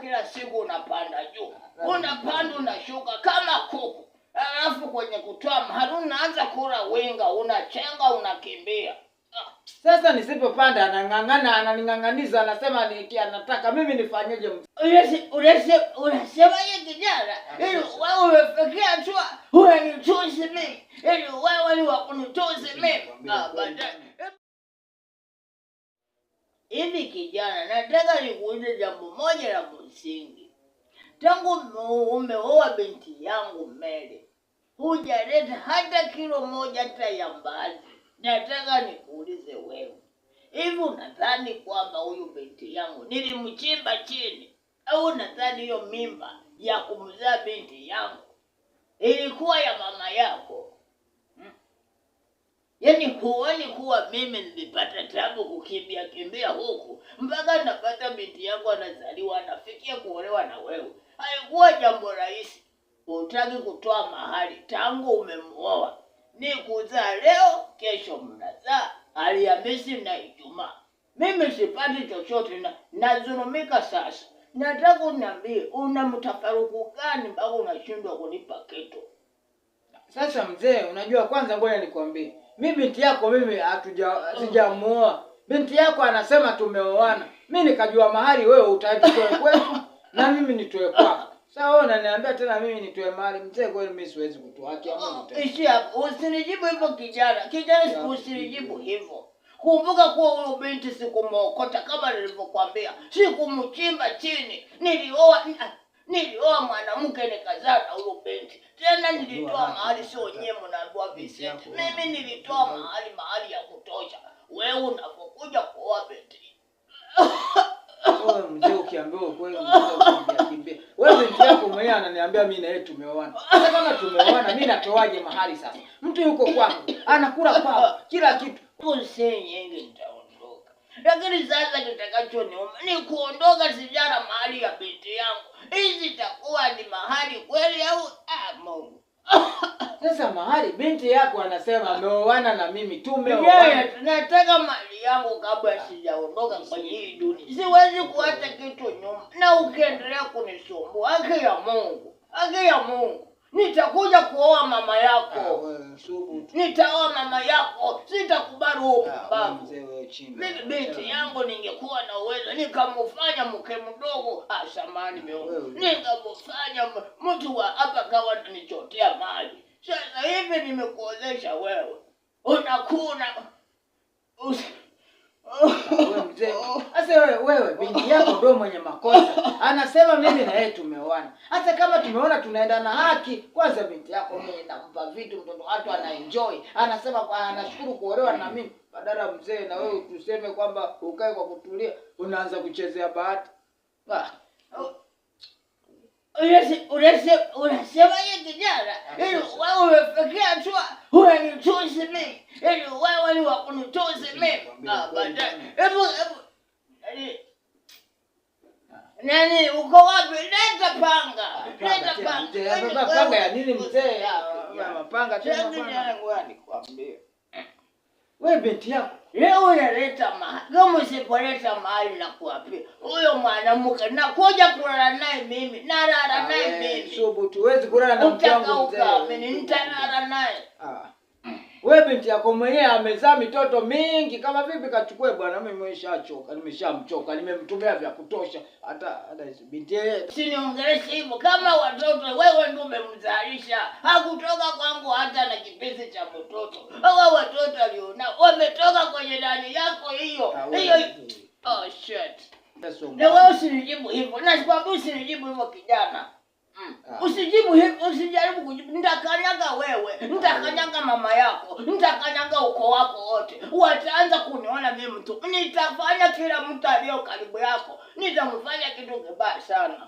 kila siku unapanda juu, unapanda unashuka kama kuku, alafu kwenye kutoa mahali unaanza kula winga, unachenga, unakimbia. Sasa nisipopanda ananing'ang'aniza, anasema anataka mimi nifanyeje? Unasemaje kijana? Ili wewe umefikia tu unanitusi mimi. Ili wewe ni wa kunitusi mimi. Baadaye. Hivi kijana, nataka nikuulize jambo moja la msingi. Tangu umeoa binti yangu Mary, hujaleta hata kilo moja hata ya mbaazi. Nataka nikuulize wewe, hivi unadhani kwamba huyu binti yangu nilimchimba chini, au unadhani hiyo mimba ya kumzaa binti yangu ilikuwa ya mama yako? Yaani huoni kuwa mimi nilipata tabu kukimbia huku mpaka napata binti yangu anazaliwa, anafikia kuolewa na wewe? Haikuwa jambo rahisi. Hutaki kutoa mahali tangu umemuoa. Ni kuzaa leo, kesho mnazaa, Alhamisi na Ijumaa. Mimi sipati chochote, nazulumika sasa. Nataka uniambie, una mtafaruku gani mpaka unashindwa kunipa kitu? Sasa mzee, unajua kwanza ngoja nikwambie. Mimi binti yako mimi sijamuoa. Binti yako anasema tumeoana. Mimi nikajua mahali wewe utajitoe kwetu na mimi nitoe kwako. Sasa wewe unaniambia tena mimi nitoe mahali? Mzee, kweli mimi siwezi kutoa haki ya Mungu. Ishi hapo. Usinijibu hivyo kijana. Kijana, usinijibu hivyo. Kumbuka kuwa huyo binti sikumuokota kama nilivyokuambia. Sikumchimba chini. Nilioa mwanamke nikazaa na huyo binti. Tena nilitoa mahali, sio nyewe mnaambiwa Vincent. Mimi nilitoa mahali ya kutosha. Wewe unapokuja kuoa binti. Wewe mzee, ukiambiwa ukweli unakimbia. Wewe binti yako mwenyewe ananiambia mimi na yeye tumeoana. Sasa kama tumeoana mimi natoaje mahali sasa? Mtu yuko kwangu, anakula kwao, kila kitu. Nyingi nitaondoka. Lakini sasa kitakachoniuma ni kuondoka sijara mahali ya binti yangu. Hizi itakuwa ni mahali kweli au Mungu? Sasa mahali binti yako anasema ameoana na mimi, tumeoana. Nataka mali yangu kabla sijaondoka kwenye hii dunia. Siwezi kuacha kitu nyuma. Na ukiendelea kunisumbua, haki ya Mungu, nitakuja kuoa mama yako. Nitaoa mama yako. Sitakubali huo mbavu. Mimi binti yangu ningekuwa na uwezo nikamfanya mke mdogo, samani mimi. Nikamfanya mtu wa hapa kawa nichotea mali. Sasa hivi nimekuozesha wewe. Unakuna wewe mzee. Sasa wewe binti yako ndio mwenye makosa. Anasema mimi na yeye tumeoana. Hata kama tumeona tunaenda na haki, kwanza binti yako mimi nampa vitu, mtoto watu anaenjoy. Anasema kwa anashukuru kuolewa na mimi. Badala mzee na wewe tuseme kwamba ukae kwa kutulia, unaanza kuchezea bahati. Unasemaje kijana? Ili wewe umefikia tu unanitusi mimi. Ili wewe ni wa kunitusi mimi. Baadaye. Hebu nani uko wapi? Leta panga. Panga ya nini mzee? Mapanga tena bwana. Nikwambie. Wewe binti yako leo unaleta mahali. Kama usipoleta mahali na kuapia huyo mwanamke nakuja kulala naye mimi. Nalala naye mimi. Subu tuwezi kulala na mchango mzee. Mimi nitalala naye. Wewe binti yako mwenyewe amezaa mitoto mingi, kama vipi kachukue bwana? Mimi nimeshachoka, nimeshamchoka, nimemtumia vya kutosha. Hata binti yeye usiniongeleshe hivyo. Kama watoto wewe ndio umemzalisha, hakutoka kwangu hata na kipisi cha mtoto. Hao watoto alionao wametoka kwenye ndani yako hiyo. Shit. Na wewe usinijibu hivyo. Nakwambia usinijibu hivyo kijana. Usijibu hivyo, usijaribu kujibu. Nitakanyaga wewe, nitakanyaga mama yako, nitakanyaga uko wako wote. Wataanza kuniona mimi mtu. Nitafanya kila mtu aliyo karibu yako, nitamfanya kitu kibaya sana.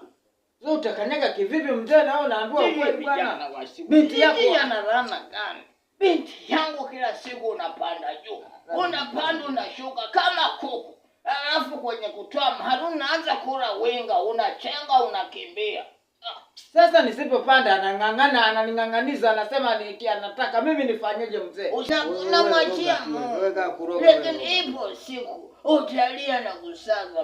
Wewe utakanyaga kivipi mzee? Nao naambiwa kweli bwana. Binti yako analana gani? Binti yangu kila siku unapanda juu, unapanda unashuka kama kuku. Alafu kwenye kutoa mahali unaanza kula winga, unachenga, unakimbia. Sasa nisipopanda anang'ang'ana, ananing'ang'aniza, anasema anataka mimi nifanyeje mzee? Unamwachia Mungu. Lakini ipo siku utalia na kusaga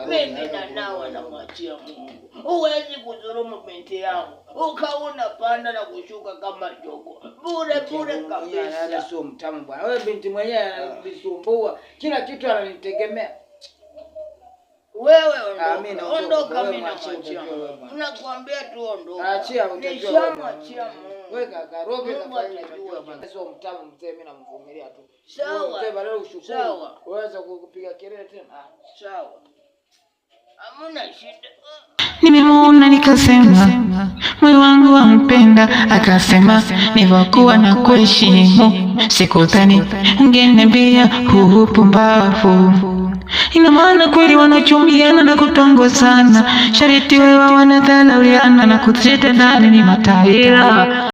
mbele. Mimi nawe namwachia Mungu. Huwezi kudhulumu binti yangu. Ukaona panda na kushuka kama jogo. Bure kabisa. Sio mtamu bwana. Wewe binti mwenyewe ananisumbua. Kila kitu ananitegemea. Wewe ondoka mimi nakuachia. Tunakuambia tu ondoka. Achia nishamwachia Mungu. Wewe kaka Robi kafanya bwana. Sio mtamu mzee, mimi namvumilia tu. Sawa. Mzee bado ushukuru. Sawa. Uweza kupiga kelele tena. Sawa. Hamna shida. Nimemuona nikasema moyo wangu wampenda, akasema nivokuwa na kuheshimu, sikudhani ngeniambia huu pumbavu. Ina maana kweli wanachumbiana na kutongozana, shariti wewe wanadhalauliana na kuteta ndani ni mataira.